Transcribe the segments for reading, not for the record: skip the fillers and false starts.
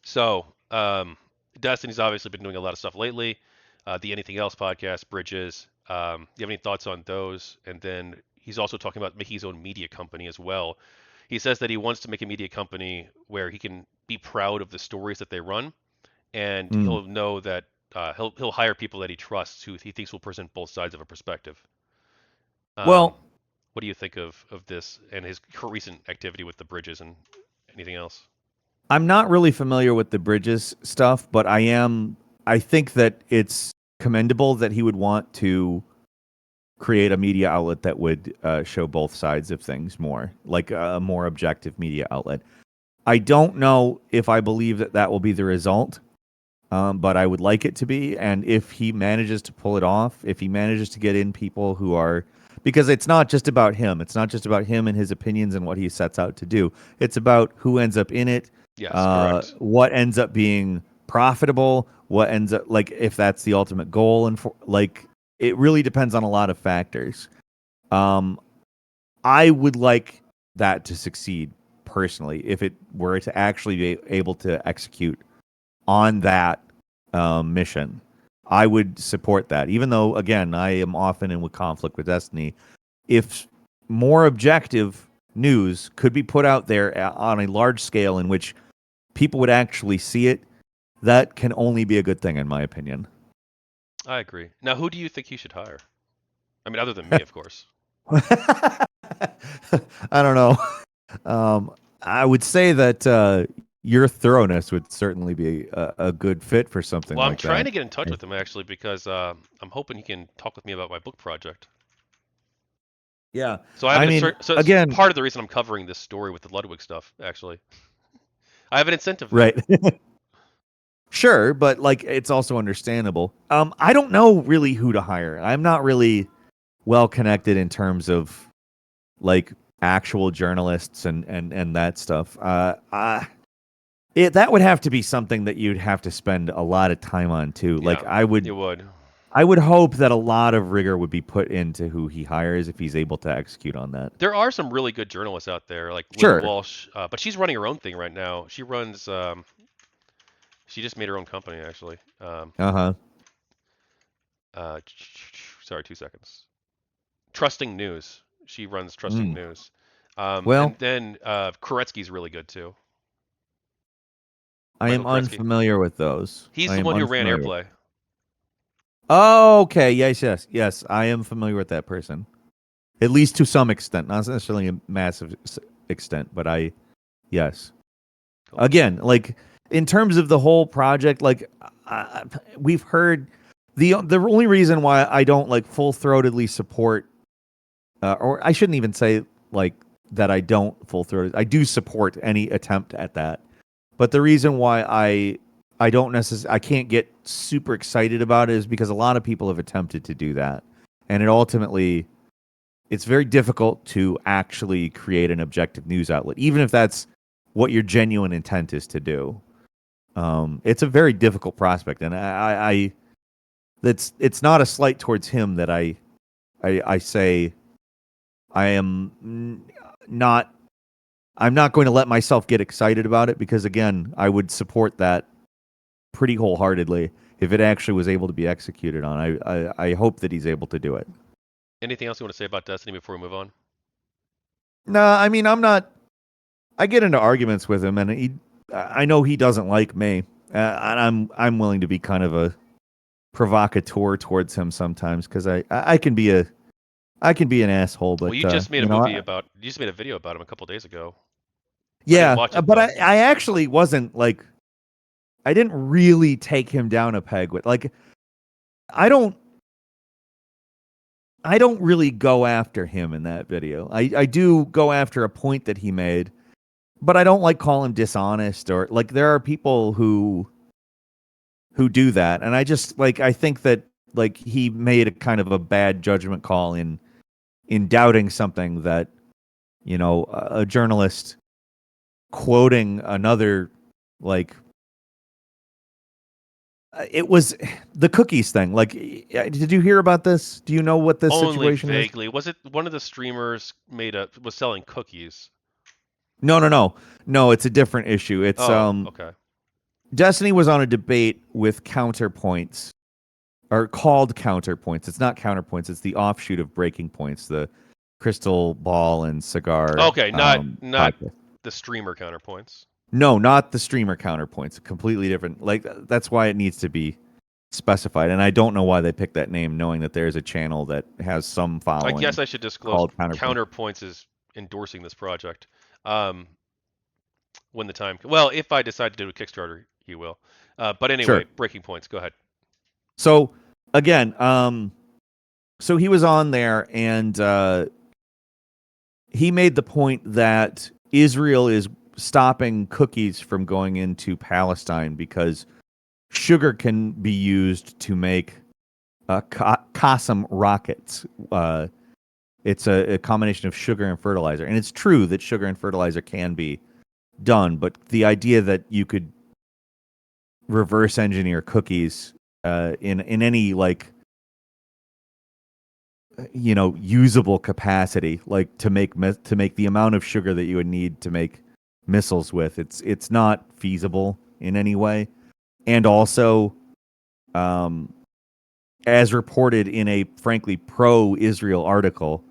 So, Destiny's obviously been doing a lot of stuff lately. The Anything Else podcast, Bridges. You have any thoughts on those? And then he's also talking about making his own media company as well. He says that he wants to make a media company where he can be proud of the stories that they run, and Mm. he'll know that he'll hire people that he trusts who he thinks will present both sides of a perspective. Um, Well, what do you think of this and his recent activity with the Bridges and anything else? I'm not really familiar with the Bridges stuff, but I am. I think that it's commendable that he would want to create a media outlet that would show both sides of things more, like a more objective media outlet. I don't know if I believe that that will be the result, but I would like it to be. And if he manages to pull it off, if he manages to get in people who are, because it's not just about him. It's not just about him and his opinions and what he sets out to do. It's about who ends up in it, Yes, correct. what ends up being profitable, what ends up like if that's the ultimate goal, and for, like it really depends on a lot of factors. Um, I would like that to succeed personally if it were to actually be able to execute on that mission. I would support that, even though, again, I am often in with conflict with Destiny. If more objective news could be put out there on a large scale in which people would actually see it, that can only be a good thing, in my opinion. I agree. Now, who do you think he should hire? I mean, other than me, of course. I don't know. I would say that your thoroughness would certainly be a good fit for something Well, I'm like trying that. to get in touch with him actually because I'm hoping he can talk with me about my book project. Yeah. So I have I an mean, insert. So it's again, part of the reason I'm covering this story with the Ludwig stuff. Actually, I have an incentive there. right. Sure, but like it's also understandable. I don't know really who to hire. I'm not really well connected in terms of like actual journalists and that stuff. That would have to be something that you'd have to spend a lot of time on too. Like Yeah, you would. I would hope that a lot of rigor would be put into who he hires if he's able to execute on that. There are some really good journalists out there, like Linda Sure. Walsh, but she's running her own thing right now. She runs. She just made her own company actually. Uh huh. Uh, sorry, 2 seconds. Trusting News. She runs Trusting Mm. News. And Well, then Koretsky's really good too. I Michael am Koretsky. unfamiliar with those. He's I the am one who ran unfamiliar. Airplay. Oh, okay. Yes. I am familiar with that person, at least to some extent, not necessarily a massive extent, but yes. Cool. Again, like in terms of the whole project, like uh, we've heard the only reason why I don't like full throatedly support, or I shouldn't even say like that I don't full throated. I do support any attempt at that, but the reason why I don't necessarily I can't get super excited about it is because a lot of people have attempted to do that, and it ultimately it's very difficult to actually create an objective news outlet, even if that's what your genuine intent is to do. It's a very difficult prospect, and I that's it's not a slight towards him that I say I am not. I'm not going to let myself get excited about it because again, I would support that pretty wholeheartedly if it actually was able to be executed on. I hope that he's able to do it. Anything else you want to say about Destiny before we move on? No, I mean I'm not. I get into arguments with him, and I know he doesn't like me, and I'm willing to be kind of a provocateur towards him sometimes because I can be an asshole, Well, but you just made a you know, movie about. You just made a video about him a couple days ago. I didn't yeah, watch it but though. I actually wasn't like I didn't really take him down a peg with like I don't I don't really go after him in that video. I do go after a point that he made, but I don't like call him dishonest or like there are people who do that, and I just like I think that like he made a kind of a bad judgment call in doubting something that a journalist quoting another like it was the cookies thing. Like, did you hear about this? Do you know what this Only situation is? vaguely. Was it one of the streamers was selling cookies? No. No, it's a different issue. It's Oh, okay. Destiny was on a debate with Counterpoints, or called Counterpoints. It's not Counterpoints. It's the offshoot of Breaking Points, the Crystal Ball and Cigar Okay, not podcast. the streamer counterpoints. No, not the streamer Counterpoints. Completely different. Like that's why it needs to be specified. And I don't know why they picked that name, knowing that there's a channel that has some I guess following I should disclose called Counterpoint. counterpoints is endorsing this project. Um, when the time, well, if I decide to do a Kickstarter, he will. But anyway, Sure. breaking points. Go ahead. So again, so he was on there and he made the point that Israel is stopping cookies from going into Palestine because sugar can be used to make Qassam rockets. It's a combination of sugar and fertilizer. And it's true that sugar and fertilizer can be done, but the idea that you could reverse engineer cookies in any like usable capacity, like to make the amount of sugar that you would need to make missiles with, it's not feasible in any way. And also, um, as reported in a frankly pro-Israel article,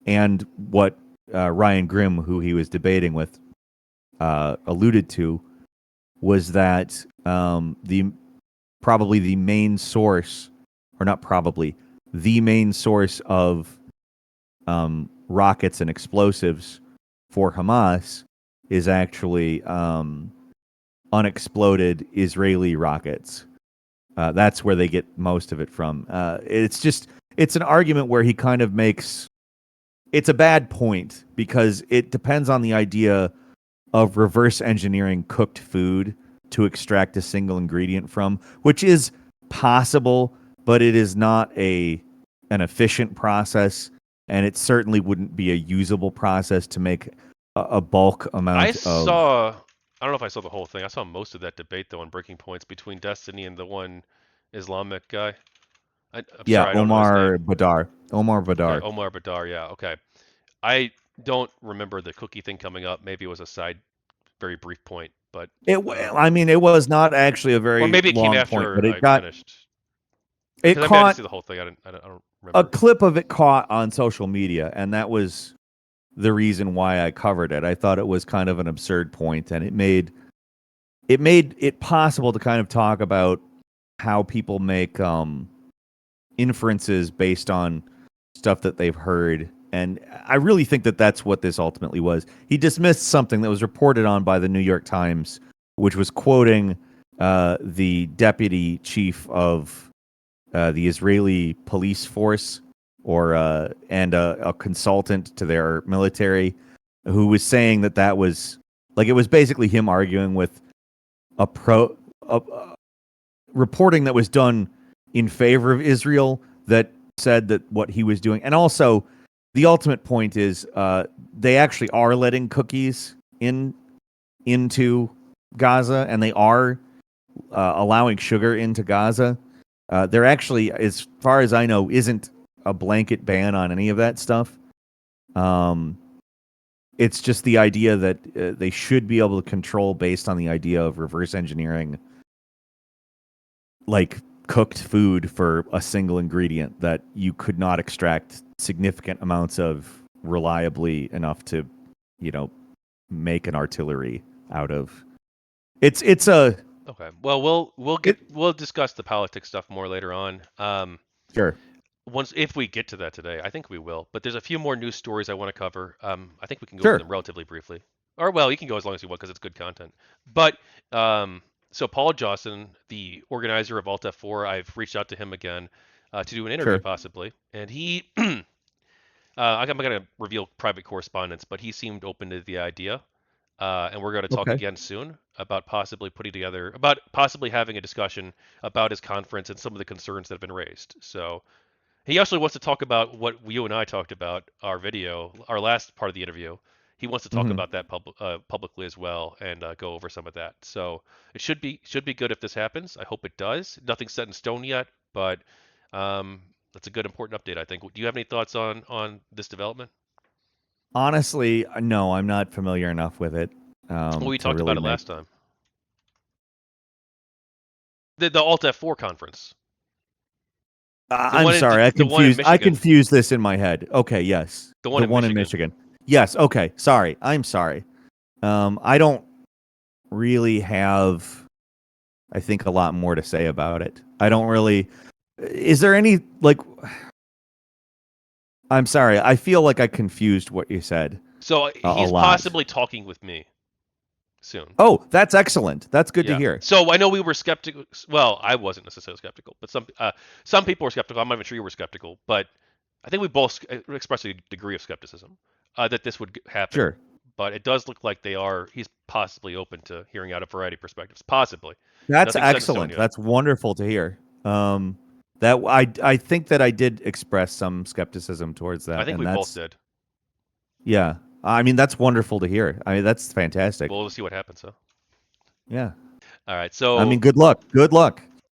and what Ryan Grimm, who he was debating with, alluded to, was that the probably the main source, or not probably, the main source of rockets and explosives for Hamas is actually unexploded Israeli rockets. That's where they get most of it from. It's an argument where he kind of makes, it's a bad point because it depends on the idea of reverse engineering cooked food to extract a single ingredient from, which is possible, but it is not an efficient process, and it certainly wouldn't be a usable process to make a bulk I amount of. saw. I don't know if I saw the whole thing. I saw most of that debate though on breaking points between Destiny and the one Islamic guy. I'm Yeah, sorry, I don't know his name. Omar Okay, Badar. Omar Badar. Yeah. Okay. I don't remember the cookie thing coming up. Maybe it was a side, very brief point, but I mean, it was not actually a or very maybe it came long point, but after I finished. it Because I mean, I didn't caught see the whole thing. I don't a remember. clip of it caught on social media, and that was the reason why I covered it. I thought it was kind of an absurd point, and it made it possible to kind of talk about how people make inferences based on stuff that they've heard. And I really think that that's what this ultimately was. He dismissed something that was reported on by the New York Times, which was quoting the deputy chief of the Israeli police force, or and a consultant to their military, who was saying that that was like, it was basically him arguing with a pro a, reporting that was done in favor of Israel, that said that what he was doing. And also, the ultimate point is they actually are letting cookies into Gaza, and they are allowing sugar into Gaza. There actually, as far as I know, isn't a blanket ban on any of that stuff. Um, it's just the idea that they should be able to control based on the idea of reverse engineering, like cooked food for a single ingredient that you could not extract significant amounts of reliably enough to, you know, make an artillery out of. It's a Okay. Well, it we'll discuss the politics stuff more later on. Sure, Once if we get to that today, I think we will. But there's a few more news stories I want to cover. I think we can go over sure, them relatively briefly. Or well, you can go as long as you want because it's good content. But so Paul Jaussen, the organizer of ALT+F4, I've reached out to him again to do an interview sure. possibly, and he I'm not going to reveal private correspondence, but he seemed open to the idea. And we're going to talk Okay. again soon about possibly putting together, about possibly having a discussion about his conference and some of the concerns that have been raised. So he actually wants to talk about what you and I talked about our video, our last part of the interview. He wants to talk Hmm. about that publicly as well and go over some of that. So it should be good if this happens. I hope it does. Nothing's set in stone yet, but that's a good important update. I think. Do you have any thoughts on this development? Honestly, no, I'm not familiar enough with it Well, we to talked really about it make. last time. The Alt F4 conference. I'm sorry, The one in I Michigan. confused this in my head. Okay, yes, The one in Michigan. Yes, okay, sorry. I'm sorry. I don't really have, I think, a lot more to say about it. I don't really. Is there any like? I'm sorry. I feel like I confused what you said So a he's lot. possibly talking with me soon. Oh, that's excellent. That's good to Yeah. hear. So I know we were skeptical. Well, I wasn't necessarily skeptical, but some people were skeptical. I'm not even sure you were skeptical, but I think we both expressed a degree of skepticism that this would happen. Sure. But it does look like they are. He's possibly open to hearing out a variety of perspectives. Possibly. That's Nothing set in stone excellent. yet. That's wonderful to hear. That I think that I did express some skepticism towards I that, think and we both that's did. yeah. I mean, that's wonderful to hear. I mean, that's fantastic. We'll see what happens. Huh? Yeah. All right. I mean, So good luck. Good luck.